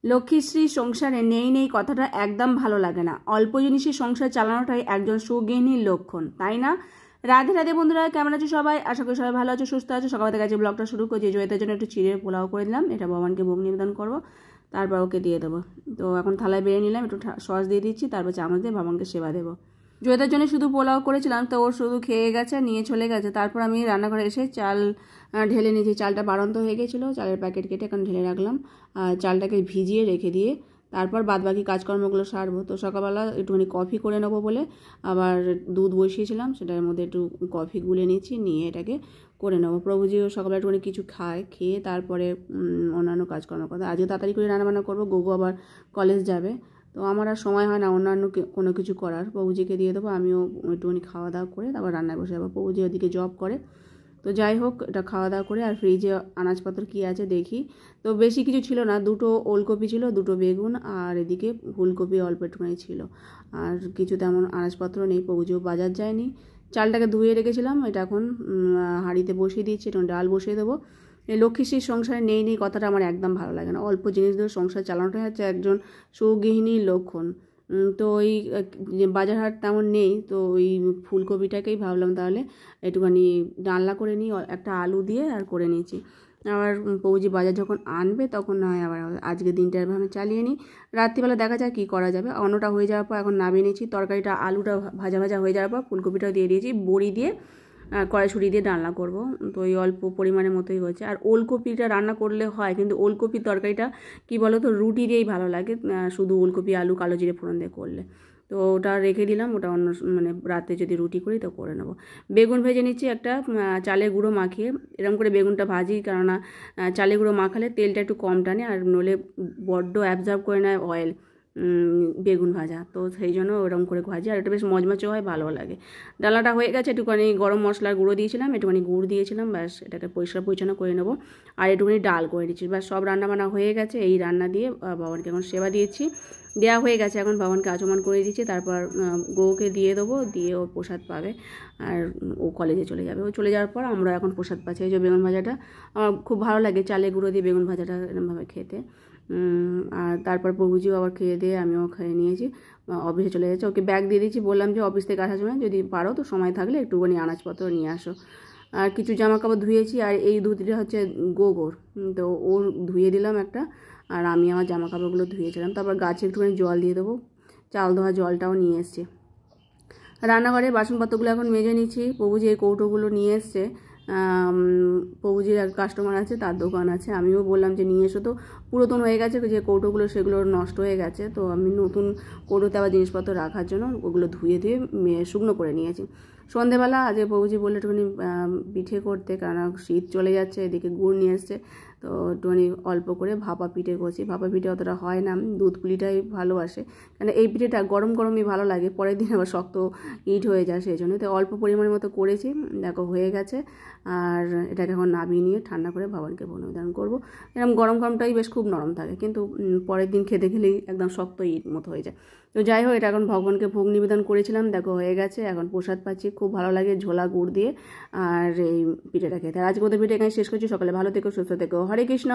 লক্ষ্মীশ্রী সংসারে নেই নেই কথাটা একদম ভালো লাগে না। অল্প জিনিসে সংসার চালানোটাই একজন সুগৃহিণীর লক্ষণ, তাই না? রাধে রাধে বন্ধুরা, কেমন আছো সবাই? আশা করি সবাই ভালো আছো, সুস্থ আছো। সকাল থেকে আজকে ব্লগটা শুরু করছি। জয়িতার জন্য একটু চিড়ে পোলাও করে দিলাম, এটা ভগবানকে ভোগ নিবেদন করবো, তারপর ওকে দিয়ে দেবো। তো এখন থালায় বেড়ে নিলাম, একটু সস দিয়ে দিচ্ছি, তারপর চামচ দিয়ে ভগবানকে সেবা দেবো। জয়িতার জন্য শুধু পোলাও করেছিলাম, তো ওর শুধু খেয়ে গেছে, নিয়ে চলে গেছে। তারপর আমি রান্নাঘরে এসে চাল ঢেলে নিয়েছি। চালটা বাড়ন্ত হয়ে গেছিলো, চালের প্যাকেট কেটে এখন ঢেলে রাখলাম। আর চালটাকে ভিজিয়ে রেখে দিয়ে তারপর বাদবাকি কাজকর্মগুলো সারবো। তো সকালবেলা একটুখানি কফি করে নেবো বলে আবার দুধ বসিয়েছিলাম, সেটার মধ্যে একটু কফি গুলে নিচ্ছি, নিয়ে এটাকে করে নেবো। প্রভুজিও সকালে একটুখানি কিছু খায়, খেয়ে তারপরে অন্যান্য কাজকর্ম কথা। আজকে তাড়াতাড়ি করে রান্নাবান্না করবো, গোগো আবার কলেজ যাবে, তো আমার আর সময় হয় না অন্যান্য কোনো কিছু করার। প্রভুজিকে দিয়ে দেবো, আমিও একটুখানি খাওয়া দাওয়া করে তারপর রান্নায় বসে যাবো। প্রভুজি ওদিকে জব করে। তো যাই হোক, এটা খাওয়া দাওয়া করে আর ফ্রিজে আনাজপত্র কী আছে দেখি। তো বেশি কিছু ছিল না, দুটো ওলকপি ছিল, দুটো বেগুন, আর এদিকে ফুলকপি অল্প একটুখানি ছিল। আর কিছু তেমন আনাজপত্র নেই, প্রভুজিও বাজার যায়নি। চালটাকে ধুয়ে রেখেছিলাম, এটা এখন হাঁড়িতে বসিয়ে দিচ্ছি, এটা ডাল বসিয়ে দেবো। এই লক্ষ্মীশ্রীর সংসারে নেই নেই কথাটা আমার একদম ভালো লাগে না। অল্প জিনিস দিয়ে সংসার চালানোটাই হচ্ছে একজন সুগৃহিণীর লক্ষণ। তো ওই বাজার হাট তেমন নেই, তো ওই ফুলকপিটাকেই ভাবলাম তাহলে একটুখানি ডালনা করে নিই, একটা আলু দিয়ে আর করে নিয়েছি। আবার পৌজি বাজার যখন আনবে তখন না হয় আবার আজকে দিনটা এভাবে চালিয়ে নিই। রাত্রিবেলা দেখা যায় কী করা যাবে। অন্যটা হয়ে যাওয়ার পর এখন নামিয়ে নিয়েছি, তরকারিটা আলুটা ভাজা ভাজা হয়ে যাওয়ার পর ফুলকপিটাও দিয়ে দিয়েছি, বড়ি দিয়ে কড়াইশুঁটি দিয়ে রান্না করব। তো এই অল্প পরিমাণের মতোই হয়েছে। আর ওলকপিটা রান্না করলে হয়, কিন্তু ওলকপির তরকারিটা কী বলো তো, রুটি দিয়েই ভালো লাগে, শুধু ওলকপি আলু কালো জিরে ফোড়ন দিয়ে করলে। তো ওটা রেখে দিলাম, ওটা অন্য মানে রাতে যদি রুটি করি তো করে নেবো। বেগুন ভেজে নিচ্ছি একটা, চালের গুঁড়ো মাখিয়ে এরকম করে বেগুনটা ভাজি, কেননা চালের গুঁড়ো মাখালে তেলটা একটু কম টানে, আর নলে বড্ড অ্যাবজর্ব করে নেয় অয়েল বেগুন ভাজা, তো সেই জন্য ওরকম করে ভাজি। আর এটা বেশ মচমচে হয়, ভালো লাগে। ডালাটা হয়ে গেছে, একটুখানি গরম মশলার গুঁড়ো দিয়েছিলাম, একটুখানি গুড় দিয়েছিলাম, ব্যাস এটাকে পরিষ্কার পরিচ্ছন্ন করে নেবো। আর একটুখানি ডাল করে দিচ্ছি, ব্যাস সব রান্নাবান্না হয়ে গেছে। এই রান্না দিয়ে ভগবানকে এখন সেবা দিয়েছি, দেওয়া হয়ে গেছে। এখন ভগবানকে আচমন করে দিচ্ছি, তারপর গৌকে দিয়ে দেবো, দিয়ে ও প্রসাদ পাবে আর ও কলেজে চলে যাবে। ও চলে যাওয়ার পর আমরা এখন প্রসাদ পাচ্ছি। এই যে বেগুন ভাজাটা আমার খুব ভালো লাগে, চালের গুঁড়ো দিয়ে বেগুন ভাজাটা এরকমভাবে খেতে। আর তারপর প্রভুজিও আবার খেয়ে দিয়ে আমিও খেয়ে নিয়েছি, অফিসে চলে যাচ্ছে। ওকে ব্যাগ দিয়ে দিয়েছি, বললাম যে অফিস থেকে আসার সময় যদি পারো তো সময় থাকলে একটুখানি আনাজপত্র নিয়ে আসো। আর কিছু জামা কাপড় ধুয়েছি, আর এই ধুতিটা হচ্ছে গোগোর, তো ওর ধুয়ে দিলাম একটা, আর আমি আমার জামা কাপড়গুলো ধুয়েছিলাম। তারপর গাছে একটুখানি জল দিয়ে দেবো, চাল ধোয়া জলটাও নিয়ে এসছে। রান্নাঘরে বাসনপত্রগুলো এখন মেজে নিচ্ছি। প্রভুজি এই কৌটোগুলো নিয়ে এসছে, প্রভুজির এক কাস্টমার আছে, তার দোকান আছে। আমিও বললাম যে নিয়ে এসো, তো পুরাতন হয়ে গেছে যে কৌটোগুলো, সেগুলো নষ্ট হয়ে গেছে, তো আমি নতুন কৌটোতে আবার জিনিসপত্র রাখার জন্য ওগুলো ধুয়ে শুকনো করে নিয়েছি। সন্ধেবেলা আজকে প্রভুজি বললে একটুখানি পিঠে করতে, কারণ শীত চলে যাচ্ছে, এদিকে গুড় নিয়ে এসছে, তো একটুখানি অল্প করে ভাপা পিঠে করছি। ভাপা পিঠে অতটা হয় না, দুধ পুলিটাই ভালোবাসে, কারণ এই পিঠেটা গরম গরমই ভালো লাগে, পরের দিন আবার শক্ত ইট হয়ে যায়, সেই জন্য। তো অল্প পরিমাণের মতো করেছি, দেখো হয়ে গেছে। আর এটাকে এখন নামিয়ে নিয়ে ঠান্ডা করে ভগবানকে ভোগ নিবেদন করবো। এরকম গরম গরমটাই বেশ খুব নরম থাকে, কিন্তু পরের দিন খেতে খেলেই একদম শক্ত ইট মতো হয়ে যায়। তো যাই হোক, এটা এখন ভগবানকে ভোগ নিবেদন করেছিলাম, দেখো হয়ে গেছে। এখন প্রসাদ পাচ্ছি, খুব ভালো লাগে ঝোলা গুড় দিয়ে আর এই পিঠেটা খেতে। আর আজকে ওদের পিঠে এখানে শেষ করছি। সকালে ভালো থেকো, সুস্থ থেকো, হরে কৃষ্ণ।